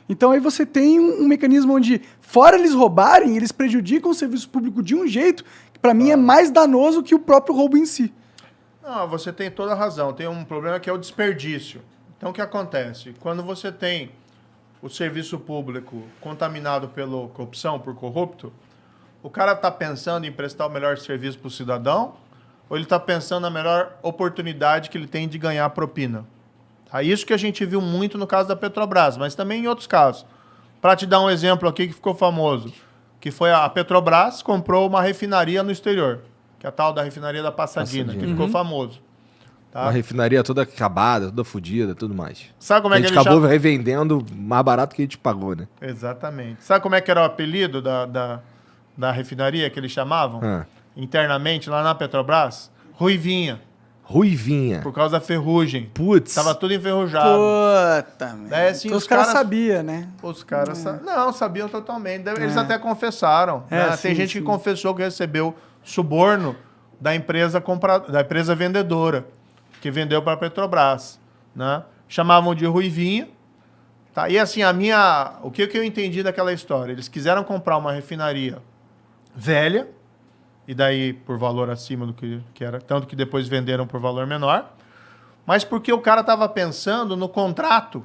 Então aí você tem um mecanismo onde, fora eles roubarem, eles prejudicam o serviço público de um jeito que para mim é mais danoso que o próprio roubo em si. Não, você tem toda a razão. Tem um problema que é o desperdício. Então, o que acontece? Quando você tem o serviço público contaminado pela corrupção, por corrupto, o cara está pensando em prestar o melhor serviço para o cidadão ou ele está pensando na melhor oportunidade que ele tem de ganhar propina? É isso que a gente viu muito no caso da Petrobras, mas também em outros casos. Para te dar um exemplo aqui que ficou famoso, que foi a Petrobras comprou uma refinaria no exterior, que é a tal da refinaria da Passadina, que ficou famoso. Tá? Uma refinaria toda acabada, toda fodida, tudo mais. Sabe como é que a gente acabou revendendo mais barato que a gente pagou, né? Exatamente. Sabe como é que era o apelido da refinaria que eles chamavam? Internamente, lá na Petrobras? Ruivinha. Ruivinha. Por causa da ferrugem. Putz. Tava tudo enferrujado. Puta, Daí, assim, então os caras sabiam, né? Os caras não, sabiam totalmente. Eles até confessaram. Né? Tem gente que confessou que recebeu suborno da empresa da empresa vendedora, que vendeu para a Petrobras. Né? Chamavam de Ruivinha. Tá? E assim, o que eu entendi daquela história? Eles quiseram comprar uma refinaria velha, e daí por valor acima do que era, tanto que depois venderam por valor menor, mas porque o cara estava pensando no contrato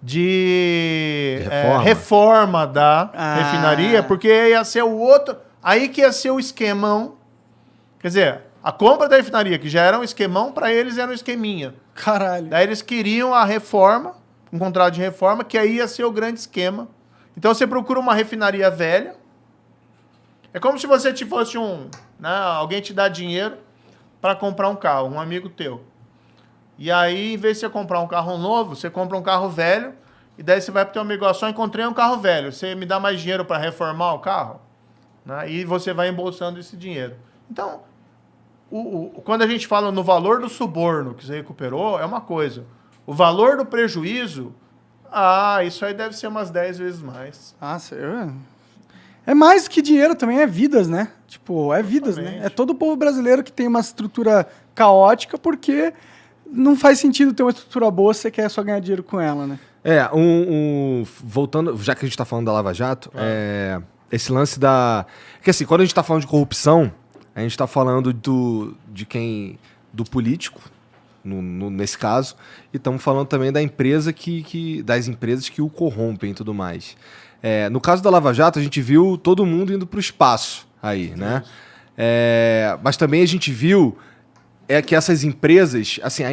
de reforma da refinaria, porque ia ser o outro, aí que ia ser o esquemão, quer dizer, a compra da refinaria, que já era um esquemão, para eles era um esqueminha. Caralho. Daí eles queriam a reforma, um contrato de reforma, que aí ia ser o grande esquema. Então você procura uma refinaria velha. É como se você fosse alguém te dá dinheiro para comprar um carro, um amigo teu. E aí, em vez de você comprar um carro novo, você compra um carro velho, e daí você vai pro teu amigo, só encontrei um carro velho, você me dá mais dinheiro para reformar o carro? Né? E você vai embolsando esse dinheiro. Então, quando a gente fala no valor do suborno que você recuperou, é uma coisa. O valor do prejuízo, isso aí deve ser umas 10 vezes mais. É mais que dinheiro também, é vidas, né? Tipo, é vidas, Exatamente. né? É todo o povo brasileiro que tem uma estrutura caótica porque não faz sentido ter uma estrutura boa se você quer só ganhar dinheiro com ela, né? Voltando, já que a gente tá falando da Lava Jato, esse lance da... Porque assim, quando a gente tá falando de corrupção, a gente tá falando do político, nesse caso, e estamos falando também da empresa das empresas que o corrompem e tudo mais. No caso da Lava Jato, a gente viu todo mundo indo para o espaço aí, né? Mas também a gente viu que essas empresas, assim,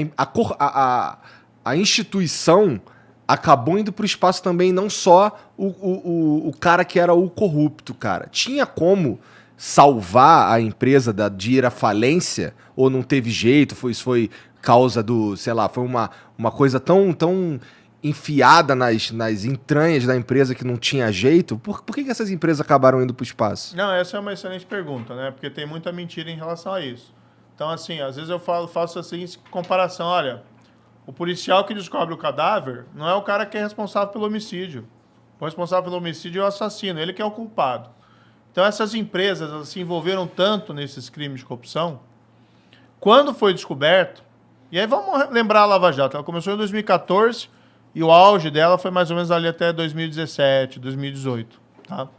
a instituição acabou indo para o espaço também, não só o cara que era o corrupto, cara. Tinha como salvar a empresa de ir à falência ou não teve jeito, foi causa do, sei lá, foi uma coisa tão enfiada nas entranhas da empresa que não tinha jeito? Por que essas empresas acabaram indo para o espaço? Não, essa é uma excelente pergunta, né? Porque tem muita mentira em relação a isso. Então, assim, às vezes eu faço a seguinte comparação, olha, o policial que descobre o cadáver não é o cara que é responsável pelo homicídio. O responsável pelo homicídio é o assassino, ele que é o culpado. Então, essas empresas elas se envolveram tanto nesses crimes de corrupção, quando foi descoberto, e aí vamos lembrar a Lava Jato, ela começou em 2014, e o auge dela foi mais ou menos ali até 2017, 2018. Tá?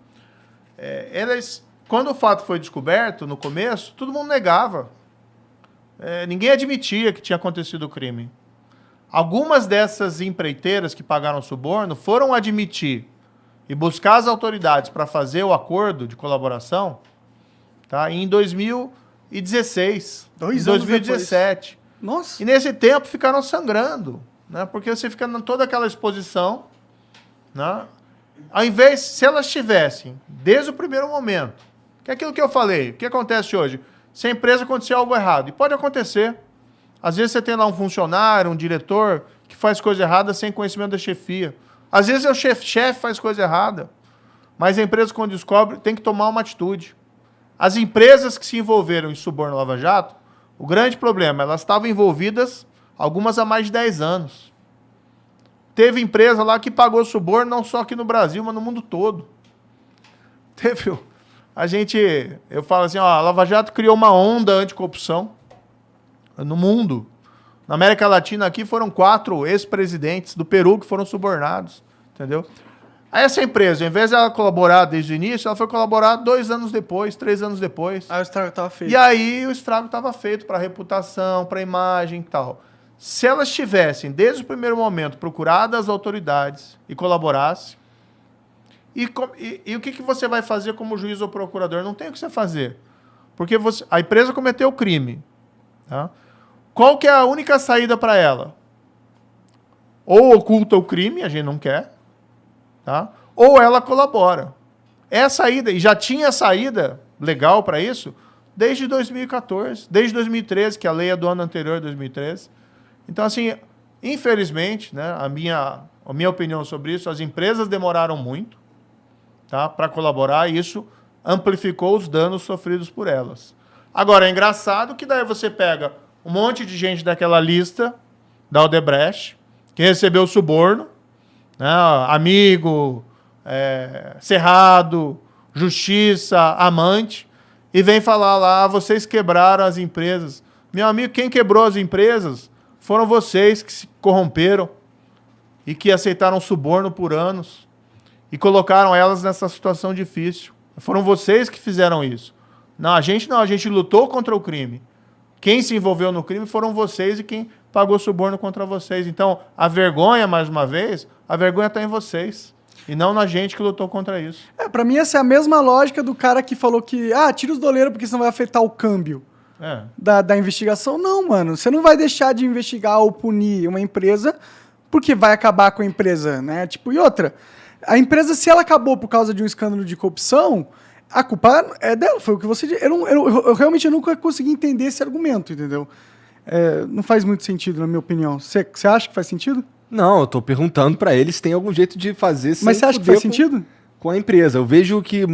Quando o fato foi descoberto, no começo, todo mundo negava. Ninguém admitia que tinha acontecido o crime. Algumas dessas empreiteiras que pagaram suborno foram admitir e buscar as autoridades para fazer o acordo de colaboração, tá? Em 2016, em 2017. Nossa. E nesse tempo ficaram sangrando. Né? Porque você fica em toda aquela exposição, né? Ao invés, se elas tivessem, desde o primeiro momento, que é aquilo que eu falei, o que acontece hoje? Se a empresa acontecer algo errado, e pode acontecer, às vezes você tem lá um funcionário, um diretor, que faz coisa errada sem conhecimento da chefia. Às vezes o chefe faz coisa errada, mas a empresa, quando descobre, tem que tomar uma atitude. As empresas que se envolveram em suborno Lava Jato, o grande problema, elas estavam envolvidas algumas há mais de 10 anos. Teve empresa lá que pagou suborno, não só aqui no Brasil, mas no mundo todo. Eu falo assim, a Lava Jato criou uma onda anticorrupção no mundo. Na América Latina aqui foram 4 ex-presidentes do Peru que foram subornados. Entendeu? Aí essa empresa, ao invés de ela colaborar desde o início, ela foi colaborar 2 anos depois, 3 anos depois. Aí o estrago tava feito. E aí o estrago estava feito para a reputação, para a imagem e tal. Se elas tivessem, desde o primeiro momento, procurado as autoridades e colaborassem, e o que você vai fazer como juiz ou procurador? Não tem o que você fazer. Porque a empresa cometeu o crime. Tá? Qual que é a única saída para ela? Ou oculta o crime, a gente não quer, tá? Ou ela colabora. É a saída, e já tinha saída legal para isso desde 2014, desde 2013, que a lei é do ano anterior, 2013. Então, assim, infelizmente, né, a minha opinião sobre isso, as empresas demoraram muito, tá, para colaborar, e isso amplificou os danos sofridos por elas. Agora, é engraçado que daí você pega um monte de gente daquela lista da Odebrecht, que recebeu suborno, né, amigo, cerrado, justiça, amante, e vem falar lá, vocês quebraram as empresas. Meu amigo, quem quebrou as empresas foram vocês que se corromperam e que aceitaram suborno por anos e colocaram elas nessa situação difícil. Foram vocês que fizeram isso. Não, a gente lutou contra o crime. Quem se envolveu no crime foram vocês e quem pagou suborno contra vocês. Então, a vergonha, mais uma vez, a vergonha está em vocês. E não na gente que lutou contra isso. Pra mim essa é a mesma lógica do cara que falou que, tira os doleiros porque senão vai afetar o câmbio da investigação. Não, mano, você não vai deixar de investigar ou punir uma empresa porque vai acabar com a empresa, né? Tipo, e outra, a empresa, se ela acabou por causa de um escândalo de corrupção, a culpa é dela, foi o que você disse. Eu realmente nunca consegui entender esse argumento, entendeu? Não faz muito sentido, na minha opinião. Você acha que faz sentido? Não, eu tô perguntando pra eles se tem algum jeito de fazer sem Mas você acha que fuder faz sentido? com a empresa. Eu vejo que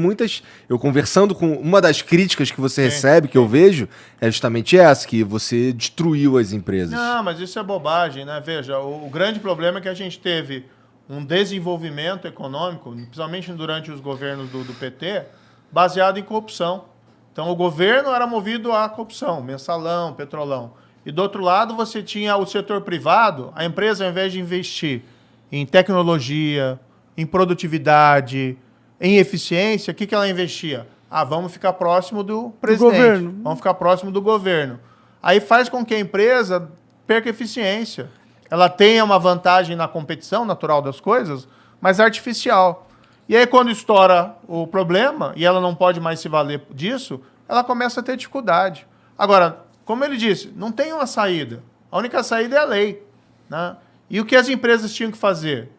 eu conversando com uma das críticas que você recebe, que eu vejo, é justamente essa, que você destruiu as empresas. Não, mas isso é bobagem, né? Veja, o grande problema é que a gente teve um desenvolvimento econômico, principalmente durante os governos do PT, baseado em corrupção. Então, o governo era movido à corrupção, mensalão, petrolão. E do outro lado, você tinha o setor privado, a empresa, ao invés de investir em tecnologia, em produtividade, em eficiência, o que ela investia? Vamos ficar próximo do presidente. governo. Vamos ficar próximo do governo. Aí faz com que a empresa perca eficiência. Ela tenha uma vantagem na competição natural das coisas, mas artificial. E aí, quando estoura o problema, e ela não pode mais se valer disso, ela começa a ter dificuldade. Agora, como ele disse, não tem uma saída. A única saída é a lei. Né? E o que as empresas tinham que fazer?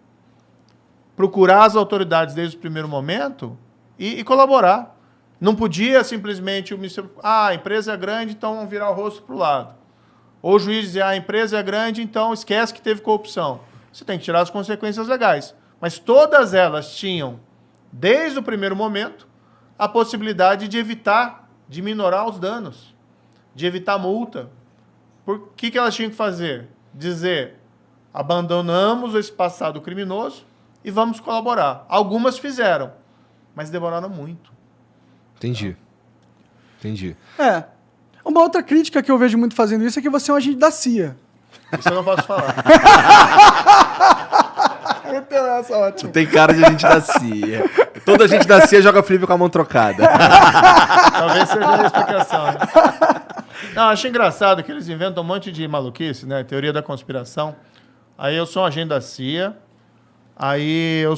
Procurar as autoridades desde o primeiro momento e colaborar. Não podia simplesmente o Ministério... a empresa é grande, então vamos virar o rosto para o lado. Ou o juiz dizer, a empresa é grande, então esquece que teve corrupção. Você tem que tirar as consequências legais. Mas todas elas tinham, desde o primeiro momento, a possibilidade de evitar, de minorar os danos, de evitar multa. Por que elas tinham que fazer? Dizer, abandonamos esse passado criminoso e vamos colaborar. Algumas fizeram, mas demoraram muito. Entendi. Uma outra crítica que eu vejo muito fazendo isso é que você é um agente da CIA. Isso eu não posso falar. Então essa é Tu tem cara de agente da CIA. Toda gente da CIA joga flip com a mão trocada. Talvez seja a explicação. Né? Não, acho engraçado que eles inventam um monte de maluquice, né? Teoria da conspiração. Aí eu sou um agente da CIA. Aí eu